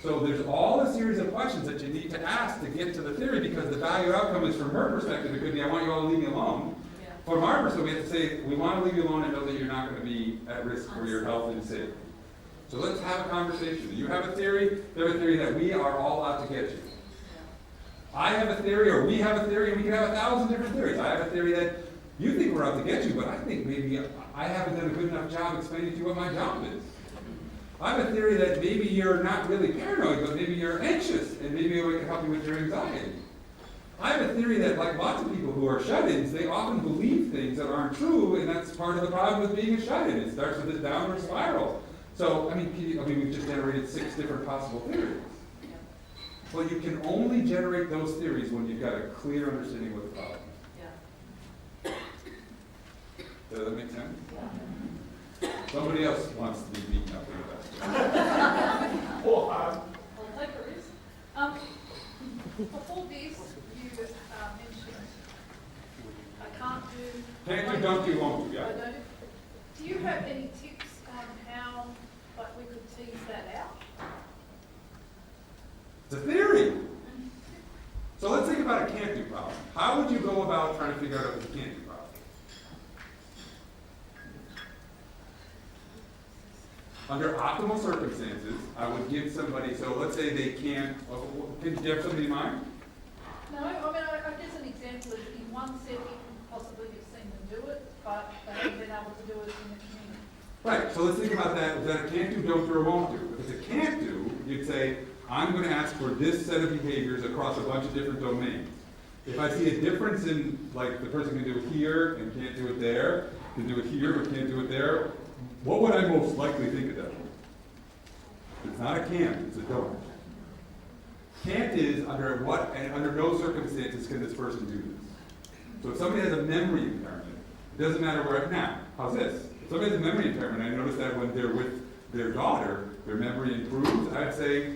So there's all a series of questions that you need to ask to get to the theory, because the value outcome is, from her perspective, it could be, I want you all to leave me alone. Yeah. From our perspective, we have to say, we want to leave you alone and know that you're not going to be at risk for your health and safety. So let's have a conversation. You have a theory, they have a theory that we are all out to get you. I have a theory, or we have a theory, and we can have 1,000 different theories. I have a theory that you think we're out to get you, but I think maybe I haven't done a good enough job explaining to you what my job is. I have a theory that maybe you're not really paranoid, but maybe you're anxious, and maybe we can help you with your anxiety. I have a theory that, like lots of people who are shut-ins, they often believe things that aren't true, and that's part of the problem with being a shut-in. It starts with this downward spiral. So, I mean, we've just generated 6 different possible theories. Well, you can only generate those theories when you've got a clear understanding of what the problem is. Yeah. Does that make sense? Yeah. Somebody else wants to be beaten up with that. I'll take a risk. Before this, you mentioned I can't do. Can't do, don't do, won't do, yeah. I don't. Do you have any tips on how we could tease that out? It's a theory. So let's think about a can't do problem. How would you go about trying to figure out if it's a can't do problem? Under optimal circumstances, I would give somebody, so let's say they can't, do you have somebody in mind? No, I mean, I guess an example is in one setting, possibly you've seen them do it, but they haven't been able to do it in the community. Right, so let's think about that. Is that a can't do, don't do, or won't do? If it's a can't do, you'd say, I'm going to ask for this set of behaviors across a bunch of different domains. If I see a difference in, like, the person can do it here and can't do it there, can do it here but can't do it there, what would I most likely think of that? It's not a can't, it's a don't. Can't is under what, and under no circumstances can this person do this. So if somebody has a memory impairment, it doesn't matter where, now, how's this? If somebody has a memory impairment, I notice that when they're with their daughter, their memory improves, I'd say,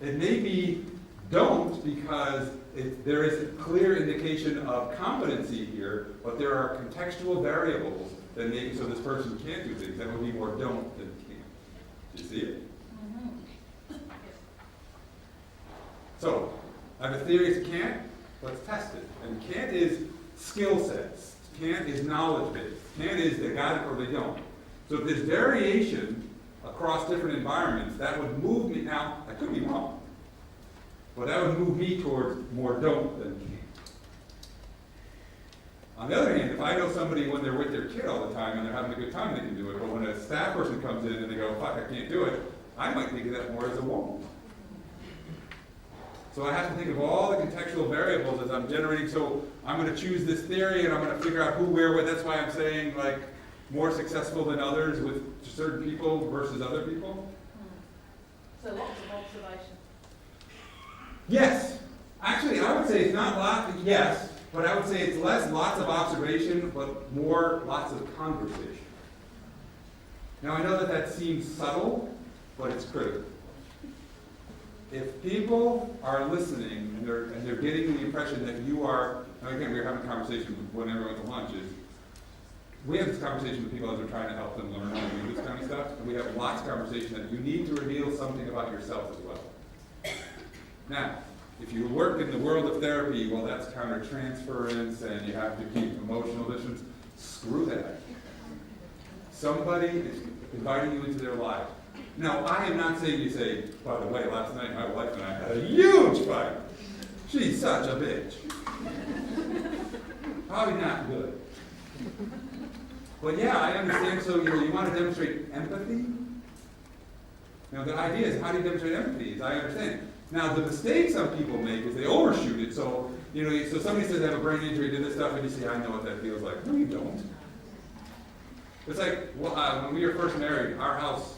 it may be don't, because there is a clear indication of competency here, but there are contextual variables that make it so this person can't do things. That would be more don't than can't. Do you see it? So, I have a theory it's can't, let's test it. And can't is skill sets. Can't is knowledge base. Can't is they got it or they don't. So if there's variation across different environments, that would move me, now, I could be wrong, but that would move me towards more don't than can't. On the other hand, if I know somebody when they're with their kid all the time and they're having a good time, they can do it, but when a staff person comes in and they go, fuck, I can't do it, I might think of that more as a won't. So I have to think of all the contextual variables as I'm generating, so I'm going to choose this theory and I'm going to figure out who, where, when. That's why I'm saying, like, more successful than others with certain people versus other people. So lots of observation. Yes. Actually, I would say it's not lots, yes, but I would say it's less lots of observation, but more lots of conversation. Now, I know that that seems subtle, but it's critical. If people are listening and they're getting the impression that you are, and again, we were having a conversation when everyone went to lunch, is we have this conversation with people as we're trying to help them learn how to do this kind of stuff, and we have lots of conversation that you need to reveal something about yourself as well. Now, if you work in the world of therapy, well, that's countertransference, and you have to keep emotional distance. Screw that. Somebody is inviting you into their life. Now, I am not saying you say, by the way, last night my wife and I had a huge fight. She's such a bitch. Probably not good. But yeah, I understand, so you want to demonstrate empathy? Now, the idea is, how do you demonstrate empathy? As I understand. Now, the mistake some people make is they overshoot it. So, so somebody says they have a brain injury, did this stuff, and you say, I know what that feels like. No, you don't. It's like, when we were first married, our house,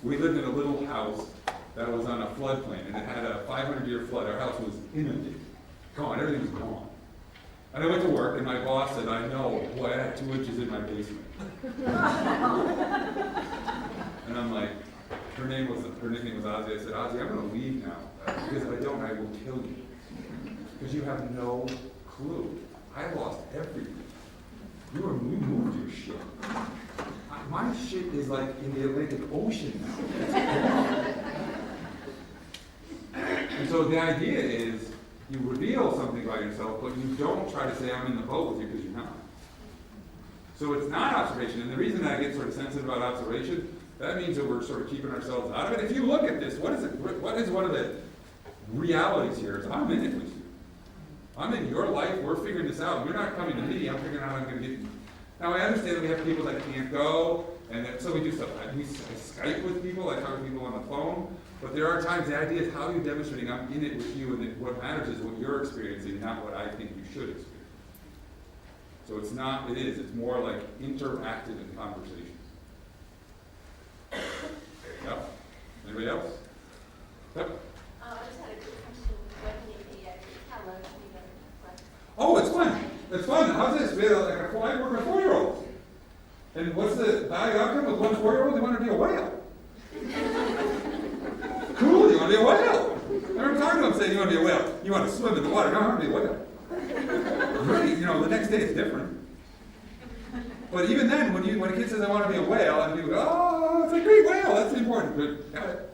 we lived in a little house that was on a floodplain, and it had a 500-year flood. Our house was inundated. Gone, everything was gone. And I went to work, and my boss said, I know, boy, I had 2 inches in my basement. And I'm like, her nickname was Ozzy. I said, Ozzy, I'm going to leave now, because if I don't, I will kill you. Because you have no clue. I lost everything. We moved your shit. My shit is like in the Atlantic Ocean now. so the idea is you reveal something about yourself, but you don't try to say I'm in the boat with you because you're not. So it's not observation, and the reason that I get sort of sensitive about observation, that means that we're sort of keeping ourselves out of it. If you look at this, what is one of the realities here is I'm in it with you. I'm in your life, we're figuring this out. You're not coming to me, I'm figuring out how I'm going to get you. Now I understand that we have people that can't go, and so we do stuff. I Skype with people, I talk to people on the phone, but there are times the idea is how are you demonstrating I'm in it with you, and that what matters is what you're experiencing, not what I think you should experience. So it's more like interactive in conversation. Yep. Anybody else? Yep. I just had a quick question working in pediatrics. How low do you go? Oh, it's fun. It's fun. How's this? We had I work with 4-year-olds. And what's the value outcome with one 4-year-old? They want to be a whale. Cool, you want to be a whale. I remember talking to them saying, you want to be a whale. You want to swim in the water. No, I want to be a whale. Great, the next day it's different. But even then, when a kid says, I want to be a whale, and people go, oh, it's a great whale, that's important. But got it.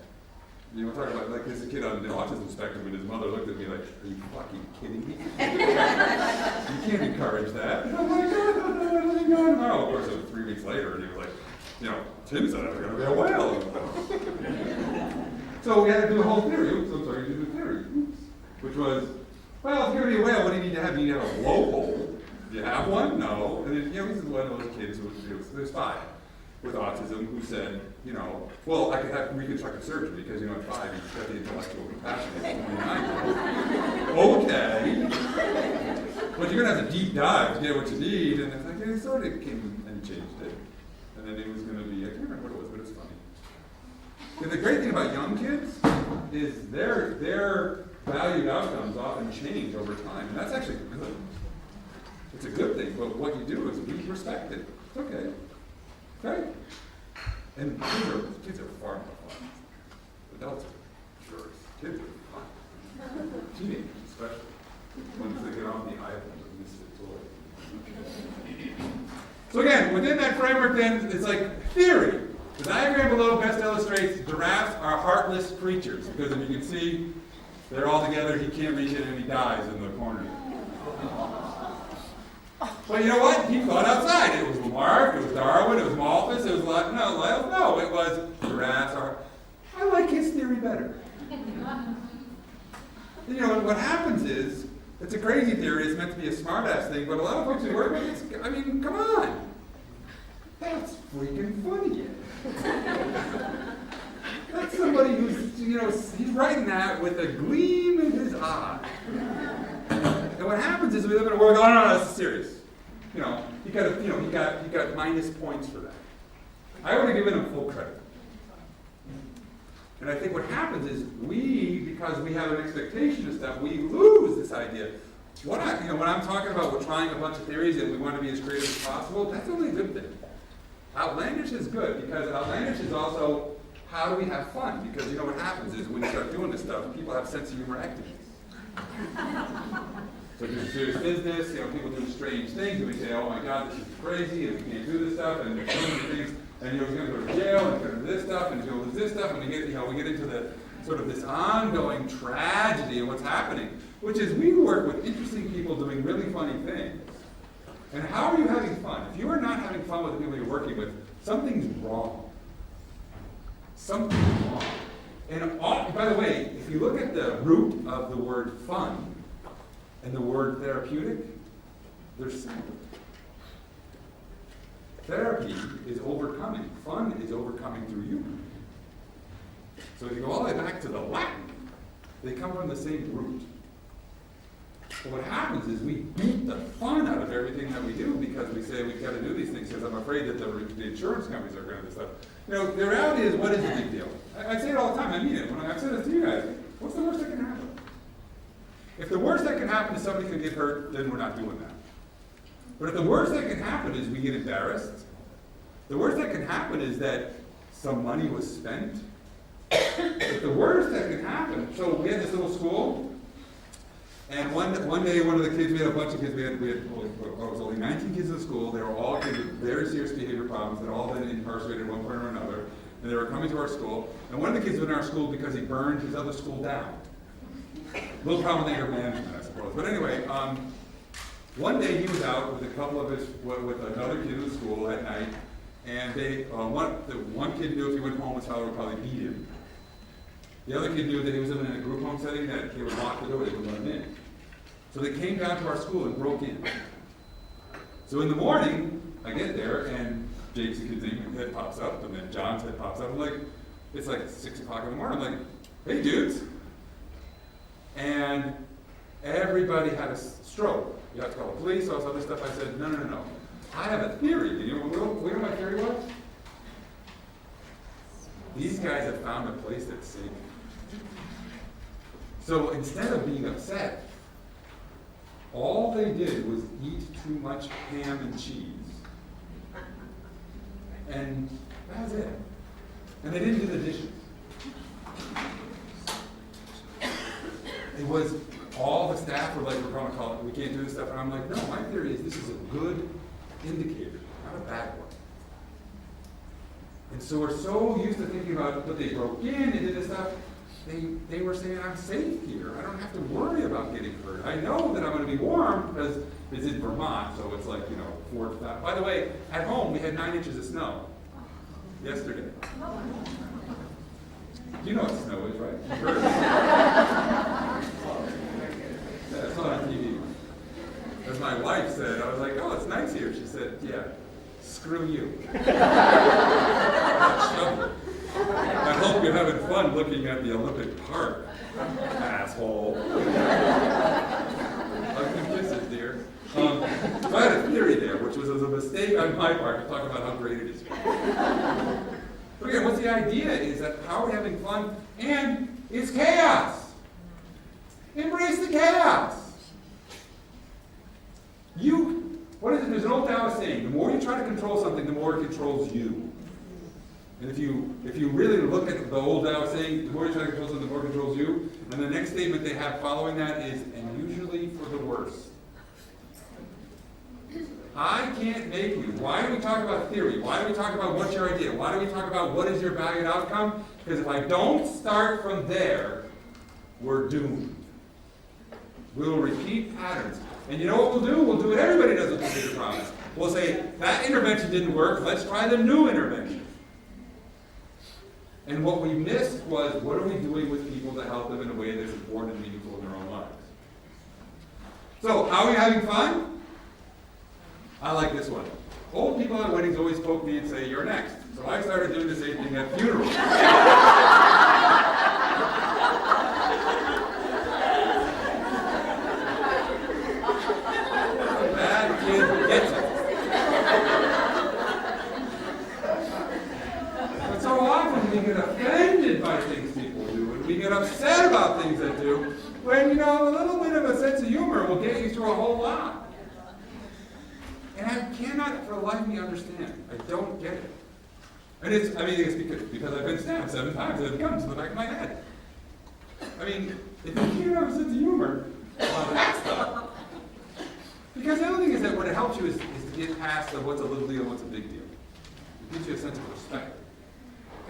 Talk about like this kid on the autism spectrum, and his mother looked at me like, are you fucking kidding me? You can't encourage that. And I'm like, oh, tomorrow. Of course, it was 3 weeks later, and he was like, Tim said I was going to be a whale. So we had to do a whole theory. Oops, I'm sorry, to do the theory. Oops. Which was, well, if you're going to be a whale, what do you need to have? You need to have a blowhole. Do you have one? No. And then, this is one of those kids there's 5 with autism who said, well, I could have reconstructive surgery because, at 5, he's got the intellectual capacity of 29. Okay. But you're going to have to deep dive to get what you need. And it's like, he sort of came and changed it. And then it was going to be, I can't remember what it was, but it's funny. And the great thing about young kids is their valued outcomes often change over time. And that's actually good. It's a good thing, but what you do is we respect it. It's okay. Right? And kids are far more fun. Adults are sure. Kids are fun. Teenagers especially. Once they get on the island of misfit toy. So again, within that framework then, it's like theory. The diagram below best illustrates giraffes are heartless creatures, because if you can see, they're all together, he can't reach it, and he dies in the corner. But you know what? He thought outside. It was Lamarck, it was Darwin, it was Malthus, it was no, it was giraffes are. I like his theory better. What happens is, it's a crazy theory, it's meant to be a smart-ass thing, but a lot of folks who work with it, come on. That's freaking funny. That's somebody who's, he's writing that with a gleam in his eye. And what happens is we live in a world, oh, no, that's serious. He got minus points for that. I would have given him full credit. And I think what happens is because we have an expectation of stuff, we lose this idea. When I'm talking about we're trying a bunch of theories and we want to be as creative as possible, that's only a good thing. Outlandish is good, because outlandish is also how do we have fun? Because what happens is when you start doing this stuff, people have sense of humor activities. So if it's serious business, people do strange things, and we say, oh my God, this is crazy, and we can't do this stuff, and there's so many things, and he's going to go to jail, and he's going to do this stuff, and he's going to lose this stuff, and we get into the sort of this ongoing tragedy of what's happening, which is we work with interesting people doing really funny things. And how are you having fun? If you are not having fun with the people you're working with, something's wrong. Something's wrong. And by the way, if you look at the root of the word fun and the word therapeutic, they're similar. Therapy is overcoming. Fun is overcoming through humor. So if you go all the way back to the Latin, they come from the same root. But what happens is we beat the fun out of everything that we do because we say we've got to do these things because I'm afraid that the insurance companies are going to do stuff. The reality is, what is the big deal? I say it all the time. I mean it. When I've said it to you guys, what's the worst that can happen? If the worst that can happen is somebody can get hurt, then we're not doing that. But if the worst that can happen is we get embarrassed, the worst that can happen is that some money was spent. If the worst that can happen, so we had this little school. And one day, one of the kids, we had a bunch of kids, it was only 19 kids in the school, they were all kids with very serious behavior problems, they'd all been incarcerated at one point or another, and they were coming to our school, and one of the kids was in our school because he burned his other school down. A little problem with anger management, I suppose. But anyway, one day he was out with a couple of his, with another kid in the school at night, and the one kid knew if he went home, his father would probably beat him. The other kid knew that he was living in a group home setting, that they would lock the door, they wouldn't let him in. So they came down to our school and broke in. So in the morning, I get there, and Jake's kid's head pops up, and then John's head pops up. I'm like, it's like 6 o'clock in the morning. I'm like, hey dudes. And everybody had a stroke. You have to call the police, all this other stuff. I said, no. I have a theory. You know what my theory was? These guys have found a place that's safe. So instead of being upset, all they did was eat too much ham and cheese. And that was it. And they didn't do the dishes. It was, all the staff were like, we're going to call it, we can't do this stuff. And I'm like, no, my theory is this is a good indicator, not a bad one. And so we're so used to thinking about what they broke in and did this stuff. They were saying, I'm safe here. I don't have to worry about getting hurt. I know that I'm going to be warm because it's in Vermont, so it's like, 4 to 5. By the way, at home, we had 9 inches of snow yesterday. You know what snow is, right? You've heard of it. Yeah, it's not on TV. As my wife said, I was like, oh, it's nice here. She said, yeah, screw you. I hope you're having fun looking at the Olympic Park, asshole. Hug and kisses, dear. So I had a theory there, which was a mistake on my part to talk about how great it is. But again, what's the idea is that how are we having fun? And it's chaos. Embrace the chaos. What is it? There's an old Taoist saying, the more you try to control something, the more it controls you. And if you really look at the old Taoist saying, the more you try to control something, the more it controls you. And the next statement they have following that is, and usually for the worse. I can't make you. Why do we talk about theory? Why do we talk about what's your idea? Why do we talk about what is your valued outcome? Because if I don't start from there, we're doomed. We'll repeat patterns. And you know what we'll do? We'll do what everybody does with the bigger promise. We'll say, that intervention didn't work, let's try the new intervention. And what we missed was, what are we doing with people to help them in a way that's important and meaningful in their own lives? So, how are we having fun? I like this one. Old people at weddings always poke me and say, you're next. So I started doing the same thing at funerals. Bad kid gets it. But so often we get offended by things people do, and we get upset about things they do, when, a little bit of a sense of humor will get you through a whole lot. And I cannot for the life of me understand. I don't get it. And it's because I've been stabbed 7 times and it comes to the back of my head. If you can't have a sense of humor about that stuff. Because the other thing is that what it helps you is to get past the what's a little deal and what's a big deal. It gives you a sense of perspective.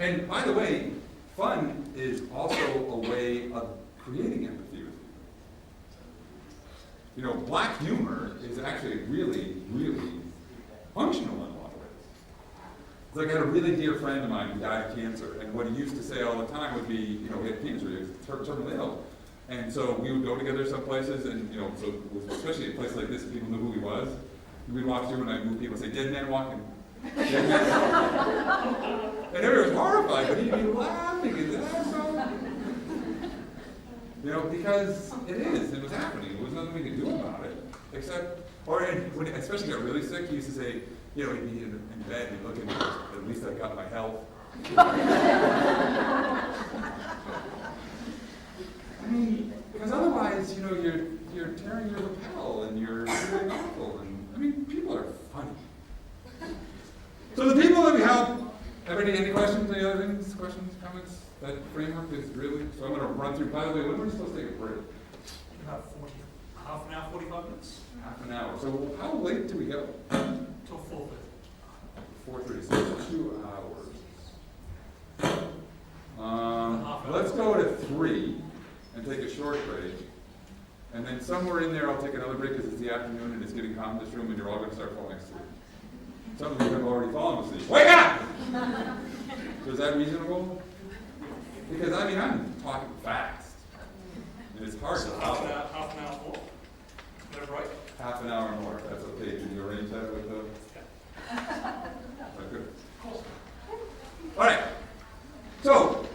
And by the way, fun is also a way of creating empathy with people. Black humor is actually really, really functional in a lot of ways. It's like I had a really dear friend of mine who died of cancer, and what he used to say all the time would be, he had cancer, he was terminally ill. And so we would go together some places, and so especially a place like this, people knew who he was. We'd walk through and I'd move people and say, dead man walking. Dead man walking. And everyone was horrified, but he'd be laughing, and because it was happening. There was nothing we could do about it, except, when he especially got really sick, he used to say, he'd be in bed, and he'd look at me, at least I got my health. Because otherwise, you're tearing your lapel, and you're doing awful, and, people are funny. So the people that we help, any questions, any other things, questions, comments? That framework is really, so I'm going to run through. By the way, when were we supposed to take a break? About half an hour, 45 minutes. Half an hour. So how late do we go? Till 4:30. 4:30, so 2 hours. Let's go to 3, and take a short break. And then somewhere in there, I'll take another break because it's the afternoon and it's getting hot in this room and you're all going to start falling asleep. Some of you have already fallen asleep. Wake up! So is that reasonable? Because, I mean, I'm talking fast. And it's hard to Half follow. half an hour more? Is that right? Half an hour more, if that's okay. Can you arrange that with the... Good. All right. So,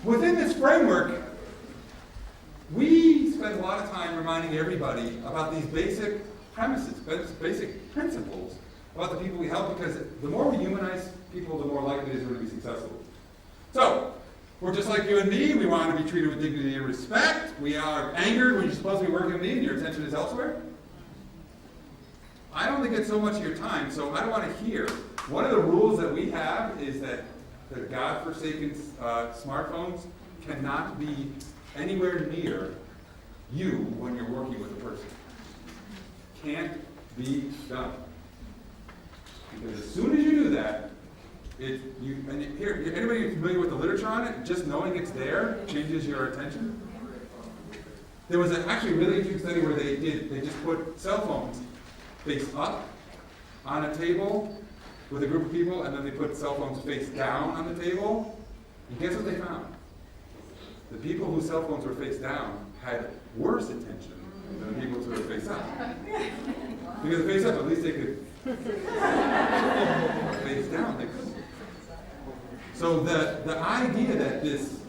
within this framework, we spend a lot of time reminding everybody about these basic premises, basic principles about the people we help, because the more we humanize people, the more likely it is we're going to be successful. So, we're just like you and me. We want to be treated with dignity and respect. We are angered when you're supposed to be working with me and your attention is elsewhere. I don't think it's so much of your time, so I don't want to hear. One of the rules that we have is that the godforsaken smartphones cannot be anywhere near you when you're working with a person. Can't be done. Because as soon as you do that, anybody familiar with the literature on it? Just knowing it's there changes your attention. There was actually a really interesting study where they just put cell phones face up on a table with a group of people, and then they put cell phones face down on the table. And guess what they found? The people whose cell phones were face down had worse attention than the people who were face up. Because face up, at least they could. Face down, they couldn't. So the idea that this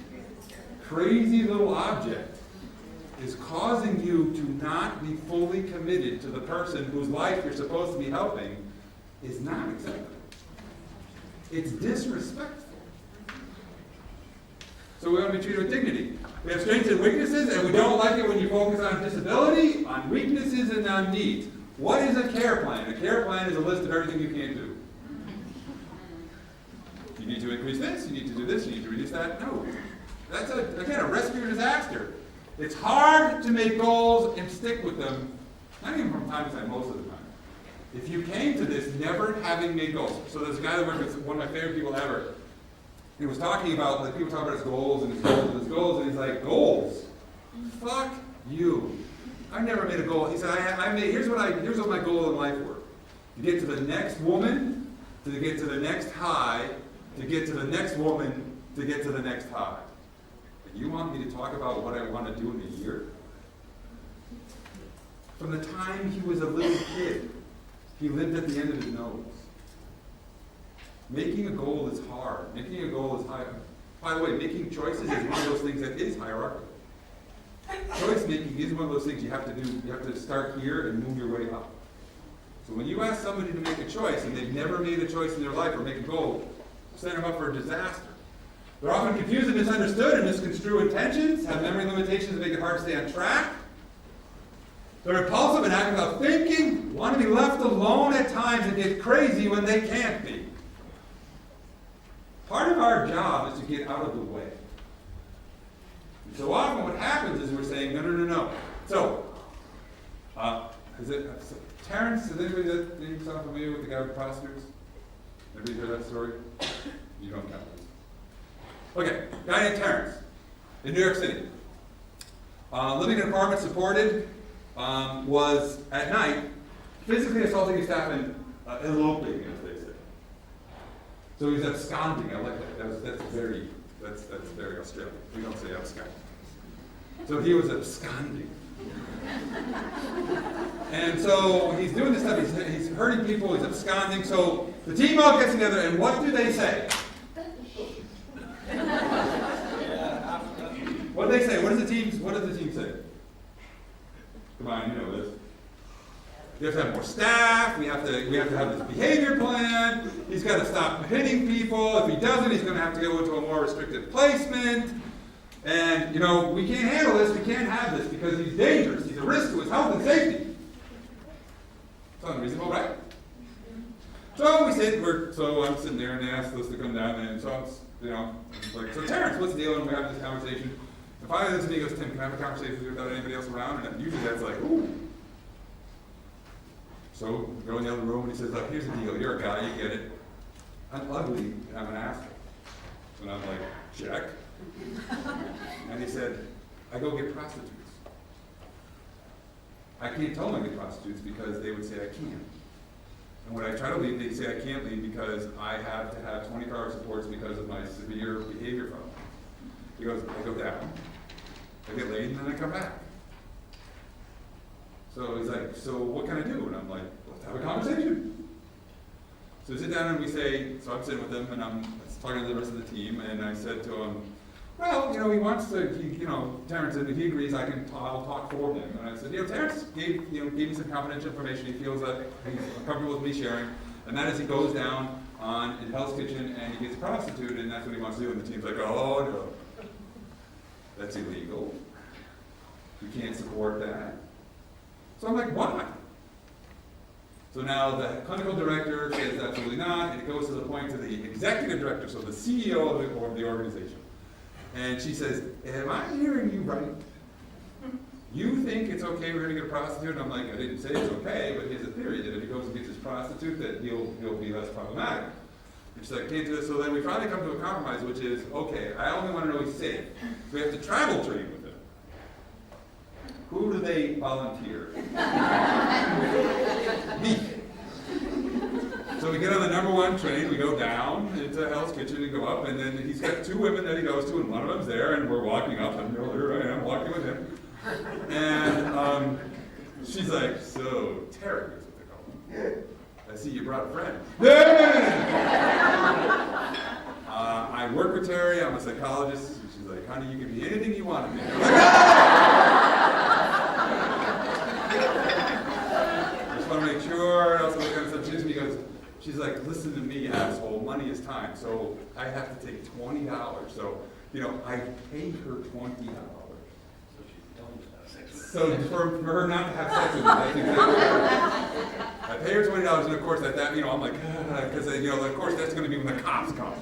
crazy little object is causing you to not be fully committed to the person whose life you're supposed to be helping is not acceptable. It's disrespectful. So we want to be treated with dignity. We have strengths and weaknesses, and we don't like it when you focus on disability, on weaknesses, and on needs. What is a care plan? A care plan is a list of everything you can't do. You need to increase this, you need to do this, you need to reduce that. No. That's, again, a recipe for disaster. It's hard to make goals and stick with them, not even from time to time, most of the time. If you came to this never having made goals. So there's a guy that worked with one of my favorite people ever. He was talking about, like, people talk about his goals and his goals and his goals, and he's like, goals? Fuck you. I never made a goal. He said, here's what my goal in life were. To get to the next woman, to get to the next high, to get to the next woman, to get to the next high. And you want me to talk about what I want to do in a year? From the time he was a little kid, he lived at the end of his nose. Making a goal is hard. Making a goal is high. By the way, making choices is one of those things that is hierarchical. Choice making is one of those things you have to do. You have to start here and move your way up. So when you ask somebody to make a choice and they've never made a choice in their life or make a goal, set them up for a disaster. They're often confused and misunderstood and misconstrue intentions, have memory limitations that make it hard to stay on track. They're impulsive and act without thinking, want to be left alone at times and get crazy when they can't be. Part of our job is to get out of the way. So often what happens is we're saying, no. So, Terrence, is anybody sound familiar with the guy with prostitutes? Everybody heard that story? You don't count this. Okay, guy named Terrence in New York City. Living in an apartment supported, was at night physically assaulting his staff and eloping, as they say. So he's absconding. I like that. That's very Australian. We don't say abscond. So he was absconding. And so he's doing this stuff. He's hurting people. He's absconding. So the team all gets together, and what do they say? What do they say? What does the team say? Come on, you know this. We have to have more staff. We have to have this behavior plan. He's got to stop hitting people. If he doesn't, he's going to have to go into a more restrictive placement. And, we can't handle this. We can't have this because he's dangerous. He's a risk to his health and safety. It's unreasonable, right? So I'm sitting there, and they asked us to come down, and so it's like, so Terrence, what's the deal? And we're having this conversation. And finally, this to me, goes, Tim, can I have a conversation with you without anybody else around? And usually that's like, ooh. So we go in the other room, and he says, look, here's the deal. You're a guy, you get it. I'm ugly, and I'm an asshole. And I'm like, check. And he said, I go get prostitutes. I can't tell them I get prostitutes because they would say I can't. And when I try to leave, they say I can't leave because I have to have 24-hour supports because of my severe behavior problem. He goes, I go down, I get laid, and then I come back. So he's like, so what can I do? And I'm like, let's have a conversation. So we sit down and we say, so I'm sitting with him and I'm talking to the rest of the team, and I said to him, well, he wants to, Terrence, and if he agrees, I'll talk for him. And I said, Terrence gave me some confidential information he feels that he's comfortable with me sharing, and that is he goes down in Hell's Kitchen and he gets a prostitute, and that's what he wants to do. And the team's like, oh no, that's illegal. We can't support that. So I'm like, why? So now the clinical director says absolutely not, and it goes to the point to the executive director, so the CEO of the organization. And she says, am I hearing you right? You think it's okay we're going to get a prostitute? And I'm like, I didn't say it's okay, but here's a theory that if he goes and gets his prostitute, that he'll be less problematic. And she's like, can't do this. So then we finally come to a compromise, which is, okay, I only want to know he's safe. So we have to travel train with him. Who do they volunteer? Me. So we get on the #1 train, we go down into Hell's Kitchen and go up, and then he's got 2 women that he goes to, and one of them's there, and we're walking up, and here I am walking with him. And she's like, so Terry is what they call him. I see you brought a friend. I work with Terry, I'm a psychologist. And she's like, honey, you can be anything you want to be. I'm like, just want to make sure, also look at some he goes, she's like, listen to me, asshole, money is time, so I have to take $20. So, I pay her $20. So for her not to have sex with me, that's exactly right. I pay her $20, and of course at that, I'm like, because of course that's going to be when the cops come.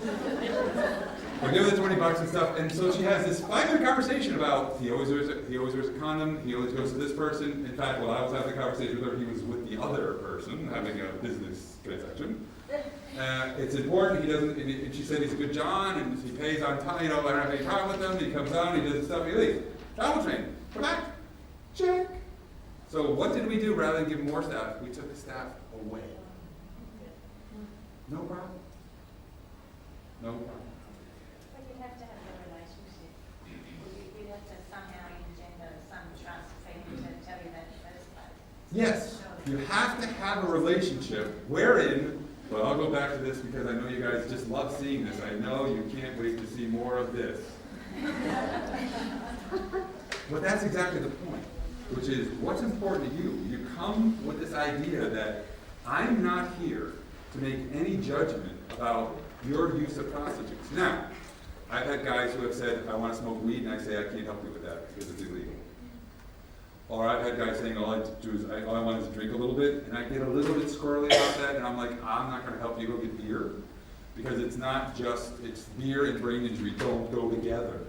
I give her the $20 and stuff, and so she has this 5-minute conversation about he always wears a condom, he always goes to this person. In fact, while I was having the conversation with her, he was with the other person having a business transaction. It's important, he doesn't, and she said he's a good John, and he pays on time, I don't have any problem with him, he comes on, he does the stuff, he leaves. Travel train, come back, check. So what did we do rather than give more staff? We took the staff away. No problem. No problem. But you'd have to have a relationship. You'd have to somehow engender some trust for him to tell you that in the first place. Yes, you have to have a relationship wherein, well, I'll go back to this because I know you guys just love seeing this. I know you can't wait to see more of this. But that's exactly the point, which is what's important to you. You come with this idea that I'm not here to make any judgment about your use of prostitutes. Now, I've had guys who have said, I want to smoke weed, and I say, I can't help you with that because it's illegal. Or I've had guys saying, all I want is to drink a little bit, and I get a little bit squirrely about that, and I'm like, I'm not going to help you go get beer, because it's not just, it's beer and brain injury don't go together.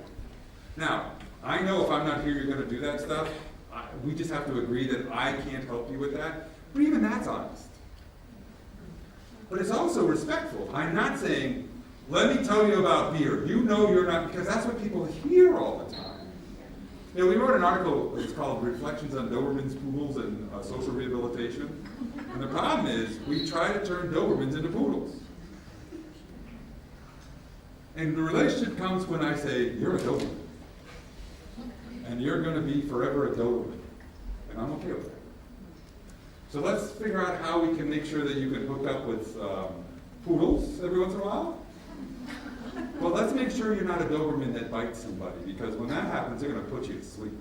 Now, I know if I'm not here, you're going to do that stuff. We just have to agree that I can't help you with that, but even that's honest. But it's also respectful. I'm not saying, let me tell you about beer. You know you're not, because that's what people hear all the time. We wrote an article, it's called Reflections on Dobermans, Poodles, and Social Rehabilitation. And the problem is, we try to turn Dobermans into poodles. And the relationship comes when I say, you're a Doberman. And you're going to be forever a Doberman. And I'm okay with that. So let's figure out how we can make sure that you can hook up with poodles every once in a while. Well, let's make sure you're not a Doberman that bites somebody, because when that happens, they're going to put you to sleep.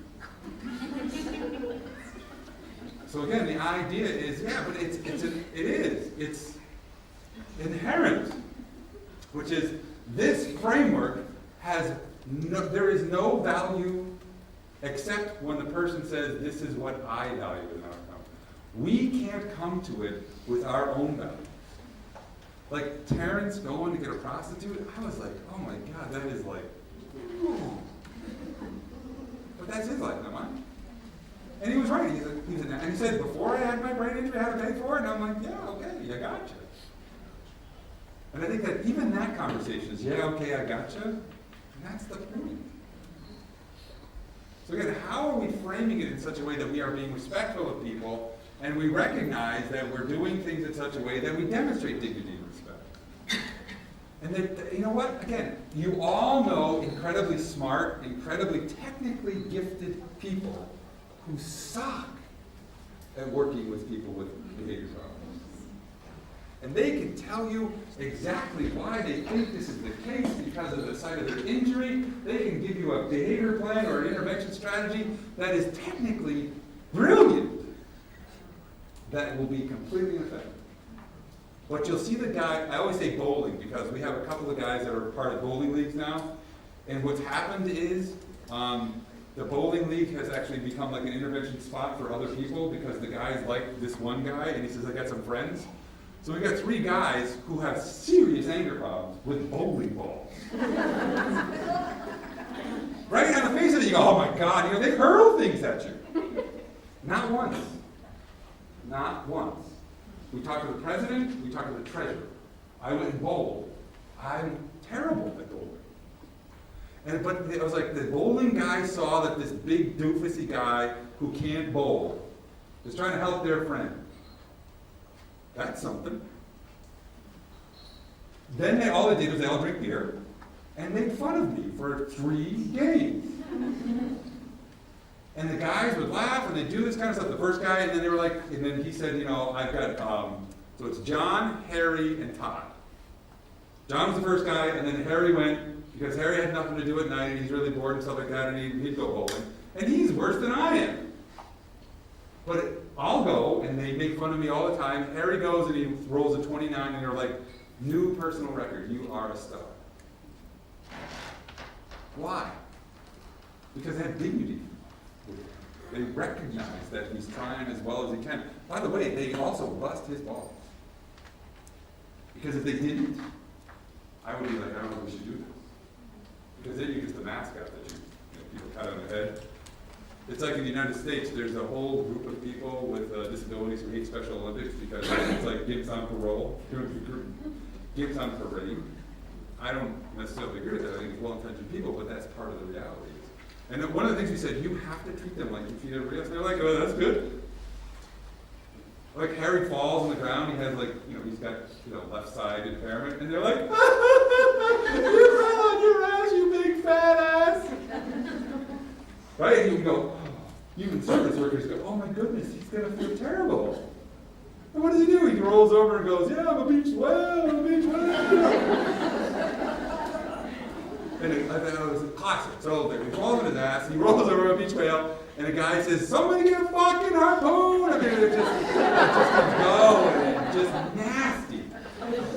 So again, the idea is, yeah, but it's inherent, which is this framework there is no value except when the person says, this is what I value in an outcome. We can't come to it with our own values. Like Terrence going to get a prostitute, I was like, oh my God, that is like, ooh. But that's his life, not mine. And he was right. And he said, before I had my brain injury, I had to pay for it. And I'm like, yeah, okay, I gotcha. And I think that even that conversation is, yeah, okay, I gotcha. And that's the point. So again, how are we framing it in such a way that we are being respectful of people, and we recognize that we're doing things in such a way that we demonstrate dignity and respect? And that, you know what, again, you all know incredibly smart, incredibly technically gifted people who suck at working with people with behavior problems. And they can tell you exactly why they think this is the case because of the site of their injury. They can give you a behavior plan or an intervention strategy that is technically brilliant, that will be completely ineffective. But you'll see the guy, I always say bowling because we have a couple of guys that are part of bowling leagues now. And what's happened is the bowling league has actually become like an intervention spot for other people because the guys like this one guy and he says, I got some friends. So we got 3 guys who have serious anger problems with bowling balls. Right on the face of it, you go, oh my God, you know, they hurl things at you. Not once. Not once. We talked to the president, we talked to the treasurer. I went and bowled. I'm terrible at bowling. But it was like the bowling guy saw that this big doofusy guy who can't bowl was trying to help their friend. That's something. Then all they did was they all drink beer and made fun of me for 3 games. And the guys would laugh and they'd do this kind of stuff. The first guy, and then they were like, and then he said, you know, I've got, so it's John, Harry, and Todd. John was the first guy, and then Harry went, because Harry had nothing to do at night and he's really bored and stuff like that, and he'd go bowling. And he's worse than I am. But I'll go, and they make fun of me all the time. Harry goes and he rolls a 29, and they're like, new personal record, you are a star. Why? Because they have dignity. They recognize that he's trying as well as he can. By the way, they also bust his balls. Because if they didn't, I would be like, I don't know if we should do this. Because then you're just the mascot that people pat on the head. It's like in the United States, there's a whole group of people with disabilities who hate Special Olympics because it's like gigs on parole, gigs on parade. I don't necessarily agree with that. I think it's well-intentioned people, but that's part of the reality. And then one of the things we said, you have to treat them like you treat everybody else. And they're like, oh, that's good. Like Harry falls on the ground, he has like, you know, he's got, you know, left side impairment, and they're like, you fell on your ass, you big fat ass. Right? And you can go, oh. Even service workers go, oh my goodness, he's going to feel terrible. And what does he do? He rolls over and goes, yeah, I'm a beach whale, I'm a beach whale. And it was a classic. So he falls on his ass, he rolls over a beach whale, and a guy says, somebody get a fucking harpoon! I mean, it just keeps going, just nasty.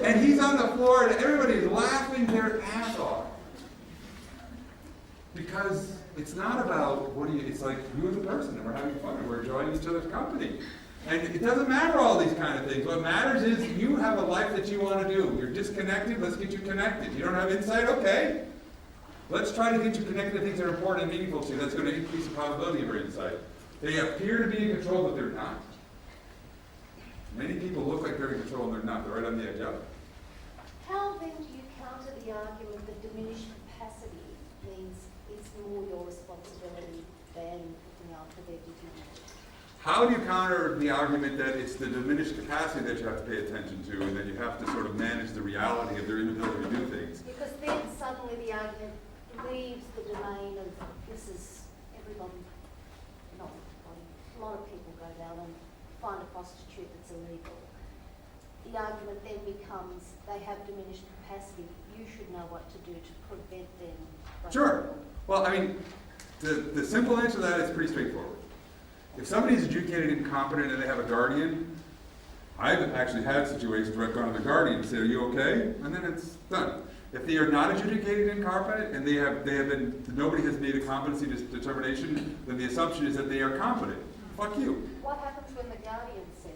And he's on the floor, and everybody's laughing their ass off. Because it's not about it's like you as a person, and we're having fun, and we're enjoying each other's company. And it doesn't matter all these kind of things. What matters is you have a life that you want to do. You're disconnected, let's get you connected. You don't have insight, okay. Let's try to get you connected to things that are important and meaningful to you. That's going to increase the probability of your insight. They appear to be in control, but they're not. Many people look like they're in control, and they're not. They're right on the edge of it. How then do you counter the argument that diminished capacity means it's more your responsibility than looking after their dignity? How do you counter the argument that it's the diminished capacity that you have to pay attention to, and that you have to sort of manage the reality of their inability to do things? Because then suddenly the argument leaves the domain of this is everyone, not everybody, a lot of people go down and find a prostitute that's illegal. The argument then becomes they have diminished capacity. You should know what to do to prevent them from... Sure. Well, I mean, the simple answer to that is pretty straightforward. If somebody's adjudicated incompetent and they have a guardian, I've actually had situations where I've gone to the guardian and said, are you okay? And then it's done. If they are not adjudicated incompetent and nobody has made a competency determination, then the assumption is that they are competent. Fuck you. What happens when the guardian says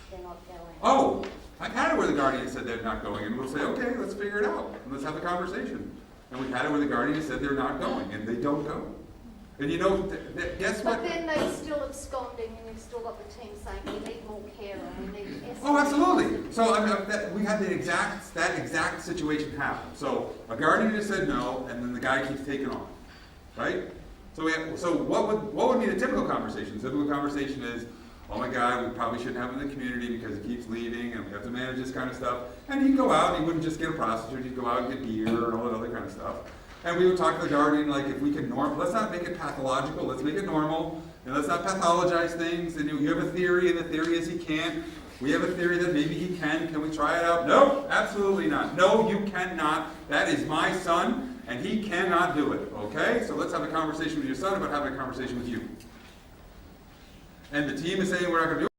they're not going? Oh, I've had it where the guardian said they're not going, and we'll say, okay, let's figure it out, and let's have a conversation. And we've had it where the guardian said they're not going, and they don't go. And you know, guess what? But then they're still absconding, and you've still got the team saying we need more care and we need... Oh, absolutely. So we had that exact situation happen. So a guardian just said no, and then the guy keeps taking on, right? So what would be the typical conversation? The typical conversation is, oh my God, we probably shouldn't have him in the community because he keeps leaving and we have to manage this kind of stuff. And he'd go out and he wouldn't just get a prostitute, he'd go out and get beer and all that other kind of stuff. And we would talk to the guardian, like, if we can let's not make it pathological, let's make it normal, and let's not pathologize things. And you have a theory, and the theory is he can't. We have a theory that maybe he can. Can we try it out? No, absolutely not. No, you cannot. That is my son, and he cannot do it. Okay? So let's have a conversation with your son about having a conversation with you. And the team is saying we're not going to do it.